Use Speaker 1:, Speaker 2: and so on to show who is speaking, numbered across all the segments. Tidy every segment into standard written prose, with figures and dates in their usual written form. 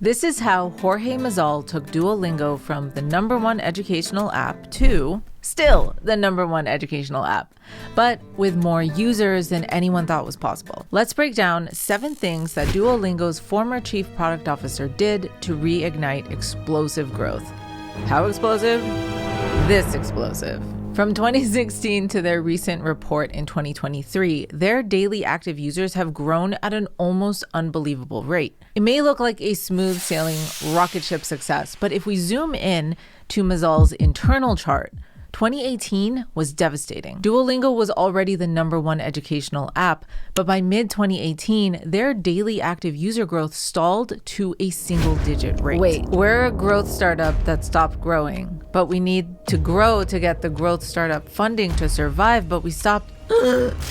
Speaker 1: This is how Jorge Mazal took Duolingo from the #1 educational app to still the #1 educational app, but with more users than anyone thought was possible. Let's break down 7 things that Duolingo's former chief product officer did to reignite explosive growth. How explosive? This explosive. From 2016 to their recent report in 2023, their daily active users have grown at an almost unbelievable rate. It may look like a smooth sailing rocket ship success, but if we zoom in to Mazal's internal chart, 2018 was devastating. Duolingo was already the #1 educational app, but by mid-2018, their daily active user growth stalled to a single-digit rate. Wait, we're a growth startup that stopped growing, but we need to grow to get the growth startup funding to survive, but we stopped.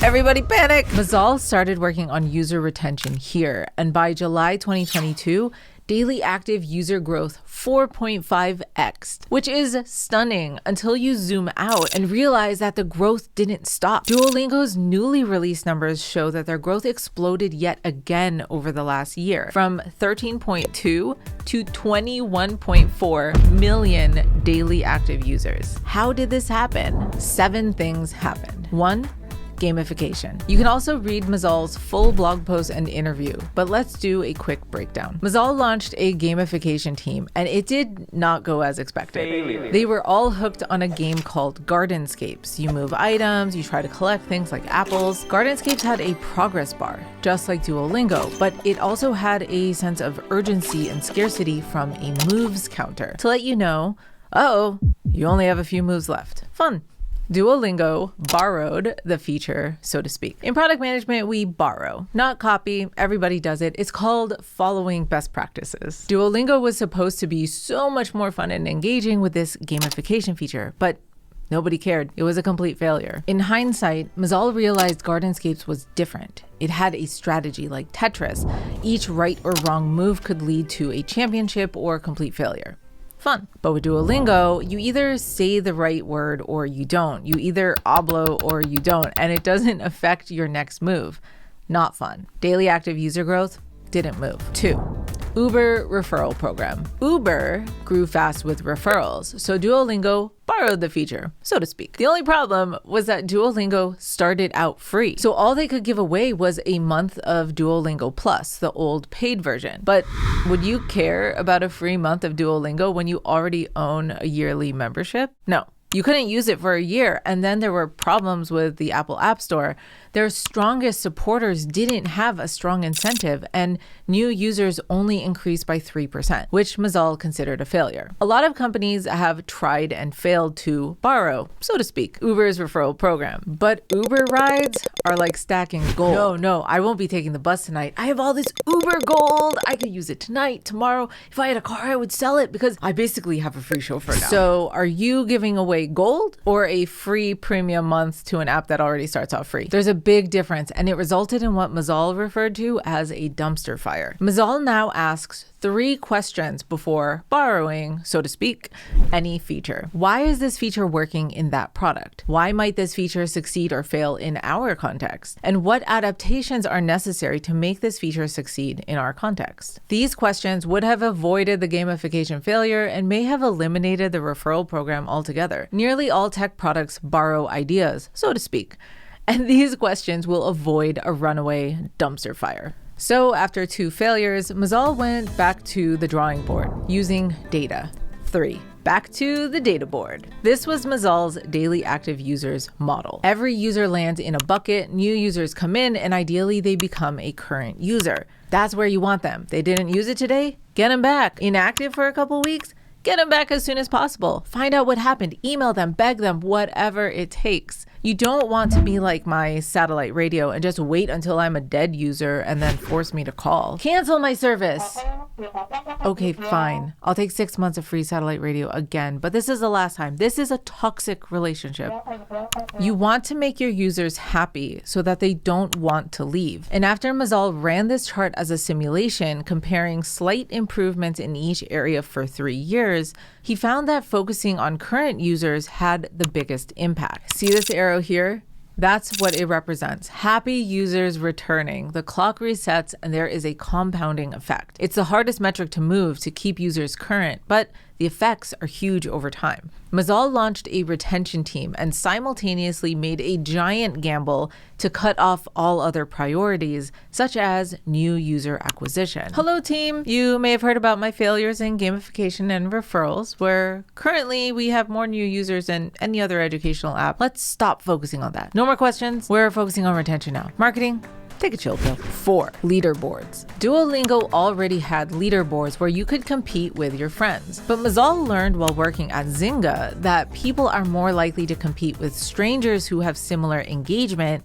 Speaker 1: Everybody panic! Mazal started working on user retention here, and by July 2022, daily active user growth 4.5x, which is stunning until you zoom out and realize that the growth didn't stop. Duolingo's newly released numbers show that their growth exploded yet again over the last year, from 13.2 to 21.4 million daily active users. How did this happen? 7 things happened. 1, gamification. You can also read Mazal's full blog post and interview, but let's do a quick breakdown. Mazal launched a gamification team, and it did not go as expected. They were all hooked on a game called Gardenscapes. You move items, you try to collect things like apples. Gardenscapes had a progress bar, just like Duolingo, but it also had a sense of urgency and scarcity from a moves counter to let you know, uh-oh, you only have a few moves left. Fun. Duolingo borrowed the feature, so to speak. In product management, we borrow, not copy. Everybody does it. It's called following best practices. Duolingo was supposed to be so much more fun and engaging with this gamification feature, but nobody cared. It was a complete failure. In hindsight, Mazal realized Gardenscapes was different. It had a strategy like Tetris. Each right or wrong move could lead to a championship or complete failure. Fun. But with Duolingo, you either say the right word or you don't. You either oblo or you don't, and it doesn't affect your next move. Not fun. Daily active user growth didn't move. 2, Uber referral program. Uber grew fast with referrals, so Duolingo borrowed the feature, so to speak. The only problem was that Duolingo started out free, so all they could give away was a month of Duolingo Plus, the old paid version. But would you care about a free month of Duolingo when you already own a yearly membership? No. You couldn't use it for a year, and then there were problems with the Apple App Store. Their strongest supporters didn't have a strong incentive, and new users only increased by 3%, which Mazal considered a failure. A lot of companies have tried and failed to borrow, so to speak, Uber's referral program. But Uber rides are like stacking gold. No, I won't be taking the bus tonight. I have all this Uber gold. I could use it tonight, tomorrow. If I had a car, I would sell it because I basically have a free chauffeur now. So are you giving away gold or a free premium month to an app that already starts off free? There's a big difference, and it resulted in what Mazal referred to as a dumpster fire. Mazal now asks 3 questions before borrowing, so to speak, any feature. Why is this feature working in that product? Why might this feature succeed or fail in our context? And what adaptations are necessary to make this feature succeed in our context? These questions would have avoided the gamification failure and may have eliminated the referral program altogether. Nearly all tech products borrow ideas, so to speak, and these questions will avoid a runaway dumpster fire. So after 2 failures, Mazal went back to the drawing board using data. 3, back to the data board. This was Mazal's daily active users model. Every user lands in a bucket, new users come in, and ideally they become a current user. That's where you want them. They didn't use it today? Get them back. Inactive for a couple weeks? Get them back as soon as possible. Find out what happened. Email them, beg them, whatever it takes. You don't want to be like my satellite radio and just wait until I'm a dead user and then force me to call. Cancel my service. Okay, fine. I'll take 6 months of free satellite radio again, but this is the last time. This is a toxic relationship. You want to make your users happy so that they don't want to leave. And after Mazal ran this chart as a simulation, comparing slight improvements in each area for 3 years, he found that focusing on current users had the biggest impact. See this arrow here? That's what it represents. Happy users returning. The clock resets and there is a compounding effect. It's the hardest metric to move to keep users current, but the effects are huge over time. Mazal launched a retention team and simultaneously made a giant gamble to cut off all other priorities, such as new user acquisition. Hello team! You may have heard about my failures in gamification and referrals, where currently we have more new users than any other educational app. Let's stop focusing on that. No more questions. We're focusing on retention now. Marketing, take a chill pill. 4. Leaderboards. Duolingo already had leaderboards where you could compete with your friends. But Mazal learned while working at Zynga that people are more likely to compete with strangers who have similar engagement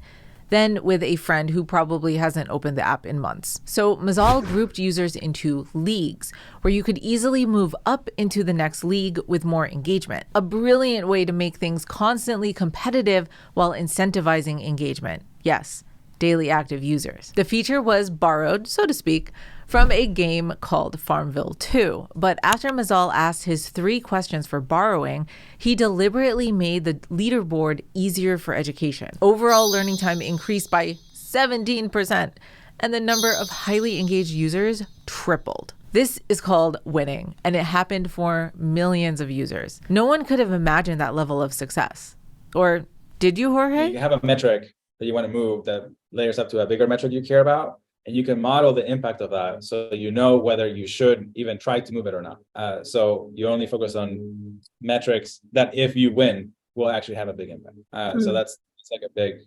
Speaker 1: than with a friend who probably hasn't opened the app in months. So Mazal grouped users into leagues, where you could easily move up into the next league with more engagement. A brilliant way to make things constantly competitive while incentivizing engagement. Yes, daily active users. The feature was borrowed, so to speak, from a game called Farmville 2. But after Mazal asked his 3 questions for borrowing, he deliberately made the leaderboard easier for education. Overall learning time increased by 17%, and the number of highly engaged users tripled. This is called winning, and it happened for millions of users. No one could have imagined that level of success. Or did you, Jorge?
Speaker 2: You have a metric that you want to move that layers up to a bigger metric you care about, and you can model the impact of that so you know whether you should even try to move it or not. So you only focus on metrics that if you win will actually have a big impact. So it's like a big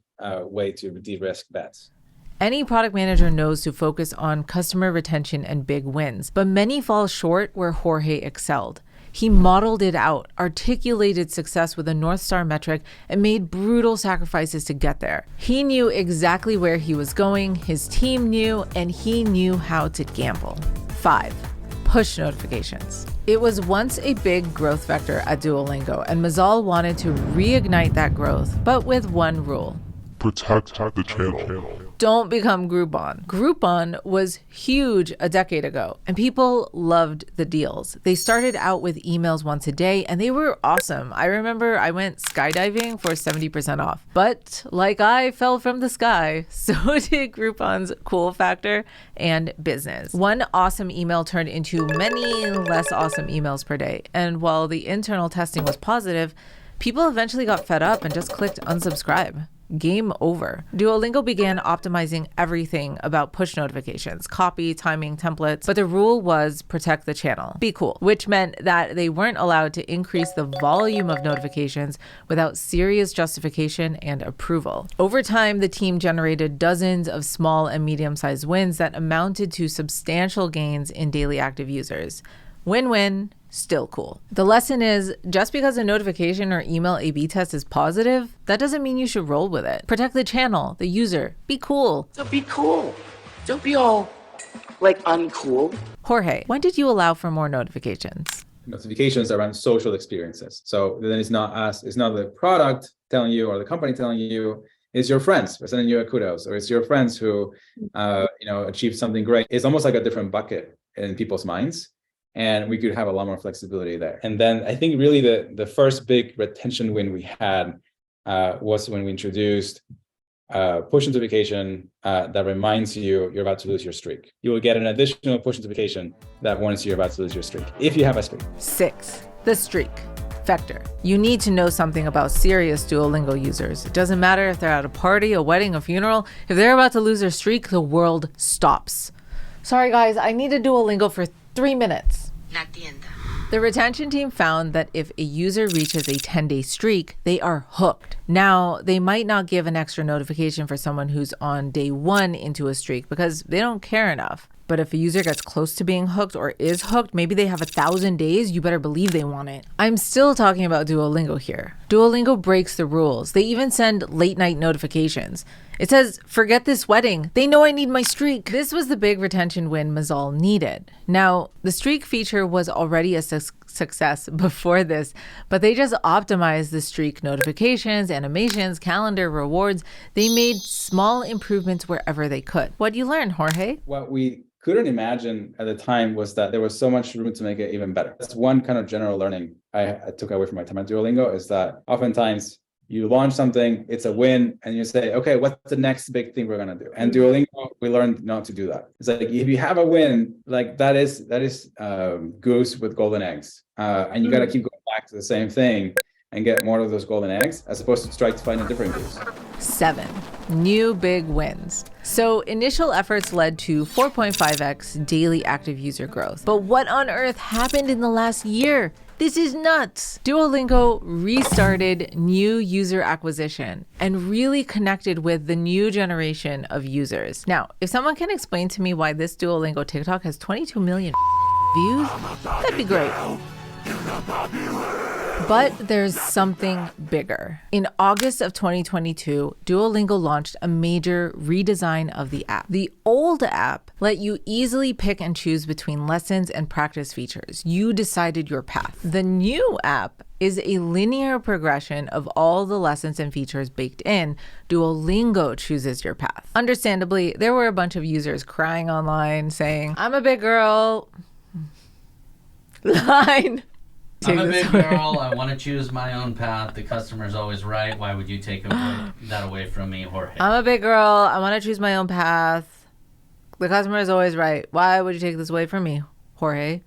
Speaker 2: way to de-risk bets.
Speaker 1: Any product manager knows to focus on customer retention and big wins, but many fall short where Jorge excelled. He modeled it out, articulated success with a North Star metric, and made brutal sacrifices to get there. He knew exactly where he was going, his team knew, and he knew how to gamble. 5. Push notifications. It was once a big growth vector at Duolingo, and Mazal wanted to reignite that growth, but with one rule.
Speaker 3: Protect the channel.
Speaker 1: Don't become Groupon. Groupon was huge a decade ago, and people loved the deals. They started out with emails once a day, and they were awesome. I remember I went skydiving for 70% off. But like I fell from the sky, so did Groupon's cool factor and business. One awesome email turned into many less awesome emails per day. And while the internal testing was positive, people eventually got fed up and just clicked unsubscribe. Game over. Duolingo began optimizing everything about push notifications, copy, timing, templates, but the rule was protect the channel. Be cool, which meant that they weren't allowed to increase the volume of notifications without serious justification and approval. Over time, the team generated dozens of small and medium-sized wins that amounted to substantial gains in daily active users. Win-win, still cool. The lesson is, just because a notification or email A/B test is positive, that doesn't mean you should roll with it. Protect the channel, the user. Be cool.
Speaker 4: So be cool. Don't be all, like, uncool.
Speaker 1: Jorge, when did you allow for more notifications?
Speaker 2: Notifications around social experiences. So then it's not the product telling you or the company telling you, it's your friends who are sending you a kudos, or it's your friends who achieved something great. It's almost like a different bucket in people's minds. And we could have a lot more flexibility there. And then I think really the first big retention win we had was when we introduced push notification that reminds you you're about to lose your streak. You will get an additional push notification that warns you you're about to lose your streak, if you have a streak.
Speaker 1: 6. The streak vector. You need to know something about serious Duolingo users. It doesn't matter if they're at a party, a wedding, a funeral. If they're about to lose their streak, the world stops. Sorry guys, I need to Duolingo for 3 minutes.
Speaker 4: La tienda.
Speaker 1: The retention team found that if a user reaches a 10-day streak, they are hooked. Now, they might not give an extra notification for someone who's on day 1 into a streak because they don't care enough. But if a user gets close to being hooked or is hooked, maybe they have 1,000 days, you better believe they want it. I'm still talking about Duolingo here. Duolingo breaks the rules. They even send late night notifications. It says, forget this wedding. They know I need my streak. This was the big retention win Mazal needed. Now, the streak feature was already a success before this, but they just optimized the streak notifications, animations, calendar, rewards. They made small improvements wherever they could. What do you learn, Jorge?
Speaker 2: What we couldn't imagine at the time was that there was so much room to make it even better. That's one kind of general learning I took away from my time at Duolingo, is that oftentimes you launch something, it's a win, and you say, okay, what's the next big thing we're gonna do? And Duolingo, we learned not to do that. It's like if you have a win, like that is goose with golden eggs, and you got to keep going back to the same thing and get more of those golden eggs, as opposed to try to find a different goose.
Speaker 1: 7. New big wins. So initial efforts led to 4.5x daily active user growth. But what on earth happened in the last year? This is nuts. Duolingo restarted new user acquisition and really connected with the new generation of users. Now, if someone can explain to me why this Duolingo TikTok has 22 million views, that'd be great. But there's something bigger. In August of 2022, Duolingo launched a major redesign of the app. The old app let you easily pick and choose between lessons and practice features. You decided your path. The new app is a linear progression of all the lessons and features baked in. Duolingo chooses your path. Understandably, there were a bunch of users crying online saying, I'm a big girl. Line.
Speaker 5: I'm a big girl. I want to choose my own path. The customer's always right. Why would you take that away from me, Jorge?
Speaker 1: I'm a big girl. I want to choose my own path. The customer is always right. Why would you take this away from me, Jorge?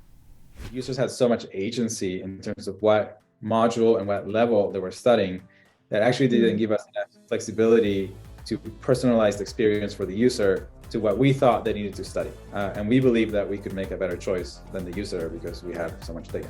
Speaker 2: Users had so much agency in terms of what module and what level they were studying that actually didn't give us enough flexibility to personalize the experience for the user to what we thought they needed to study. And we believe that we could make a better choice than the user because we have so much data.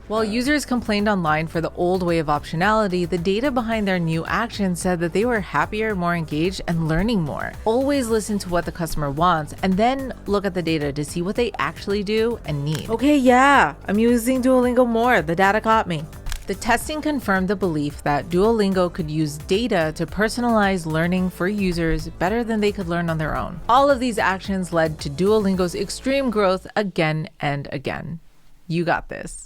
Speaker 1: While users complained online for the old way of optionality, the data behind their new actions said that they were happier, more engaged, and learning more. Always listen to what the customer wants and then look at the data to see what they actually do and need. Okay, yeah, I'm using Duolingo more. The data got me. The testing confirmed the belief that Duolingo could use data to personalize learning for users better than they could learn on their own. All of these actions led to Duolingo's extreme growth again and again. You got this.